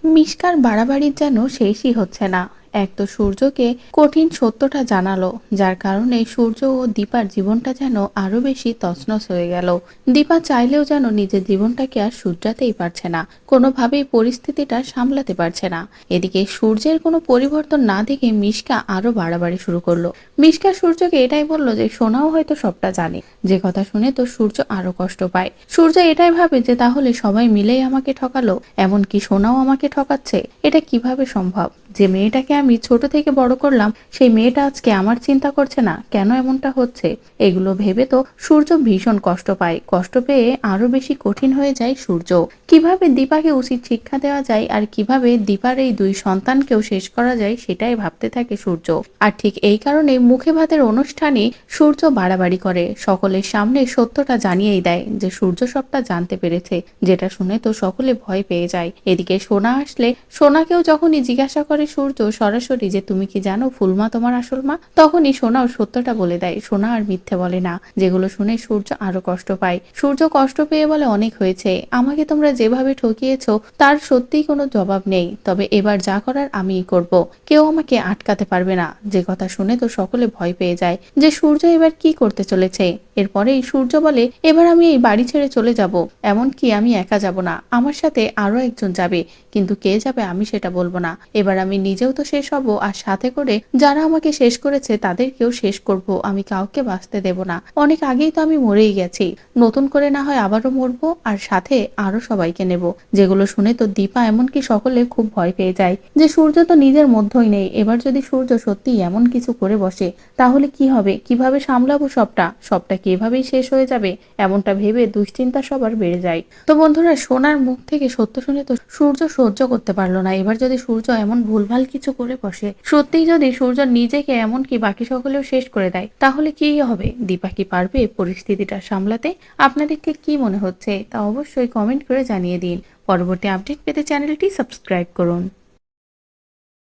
মিশকার বাড়াবাড়ির যেন শেষই হচ্ছে না। এক তো সূর্যকে কঠিন সত্যটা জানালো, যার কারণে সূর্য ও দীপার জীবনটা যেন আরো বেশি তছনছ হয়ে গেল। দীপা চাইলেও যেন নিজের জীবনটাকে আর শুধরাতেই পারছে না, কোনোভাবেই পরিস্থিতিটা সামলাতে পারছে না। এদিকে সূর্যের কোনো পরিবর্তন না দেখে মিশকা আরো বাড়াবাড়ি শুরু করলো। মিশকা সূর্যকে এটাই বলল যে সোনাও হয়তো সবটা জানে। যে কথা শুনে তো সূর্য আরো কষ্ট পায়। সূর্য এটাই ভাবে যে তাহলে সবাই মিলেই আমাকে ঠকালো, এমনকি সোনাও আমাকে ঠকাচ্ছে। এটা কিভাবে সম্ভব? যে মেয়েটাকে আমি ছোট থেকে বড় করলাম, সেই মেয়েটা আজকে আমার চিন্তা করছে না, কেন এমনটা হচ্ছে? এগুলো ভেবে তো সূর্য ভীষণ কষ্ট পায়। কষ্ট পেয়ে আরো বেশি কঠিন হয়ে যায় সূর্য। কিভাবে দীপাকে উচিত শিক্ষা দেওয়া যায় আর কিভাবে দীপার এই দুই সন্তানকেও শেষ করা যায় সেটাই ভাবতে থাকে সূর্য। আর ঠিক এই কারণে মুখে ভাতের অনুষ্ঠানে সূর্য বাড়াবাড়ি করে, সকলের সামনে সত্যটা জানিয়েই দেয় যে সূর্য সবটা জানতে পেরেছে। যেটা শুনে তো সকলে ভয় পেয়ে যায়। এদিকে সোনা আসলে সোনাকেও যখনই জিজ্ঞাসা করে সূর্য সরাসরি যে তুমি কি জানো ফুলমা তোমার আসল মা, তখনই সোনাও সত্যটা বলে দেয়। সোনা আর মিথ্যে বলে না। যেগুলো শুনে সূর্য আরো কষ্ট পায়। সূর্য কষ্ট পেয়ে বলে অনেক হয়েছে, আমাকে তোমরা যেভাবে ঠকিয়েছো তার সত্যিই কোনো জবাব নেই, তবে এবার যা করার আমিই করব, কেউ আমাকে আটকাতে পারবে না। যে কথা শুনে তো সকলে ভয় পেয়ে যায় যে সূর্য এবার কি করতে চলেছে। এরপরেই সূর্য বলে এবার আমি এই বাড়ি ছেড়ে চলে যাব, এমনকি আমি একা যাব না, আমার সাথে আরো একজন যাবে, কিন্তু কে যাবে আমি সেটা বলবো না। এবার আমি নিজেও তো শেষ হব, আর সাথে করে যারা আমাকে শেষ করেছে তাদেরকেও শেষ করব, আমি কাউকে বাঁচতে দেব না। অনেক আগেই তো আমি মরেই গেছি, নতুন করে না হয় আবারও মরবো, আর সাথে আরো সবাইকে নেব। যেগুলো শুনে তো দীপা এমনকি সকলে খুব ভয় পেয়ে যায় যে সূর্য তো নিজের মধ্যই নেই। এবার যদি সূর্য সত্যি এমন কিছু করে বসে তাহলে কি হবে, কিভাবে সামলাবো সবটা, সবটা কি এভাবেই শেষ হয়ে যাবে? এমনটা ভেবে দুশ্চিন্তা সবার বেড়ে যায়। তো বন্ধুরা, সোনার মুখ থেকে সত্য শুনে তো সূর্য সহ্য করতে পারলো না। এবার যদি সূর্য এমন ভুলভাল কিছু করে বসে, সত্যিই যদি সূর্য নিজেকে এমনকি বাকি সকলেও শেষ করে দেয়, তাহলে কি হবে? দীপা কি পারবে পরিস্থিতিটা সামলাতে? আপনাদের ঠিক কি মনে হচ্ছে তা অবশ্যই কমেন্ট করে জানিয়ে দিন। পরবর্তী আপডেট পেতে চ্যানেলটি সাবস্ক্রাইব করুন।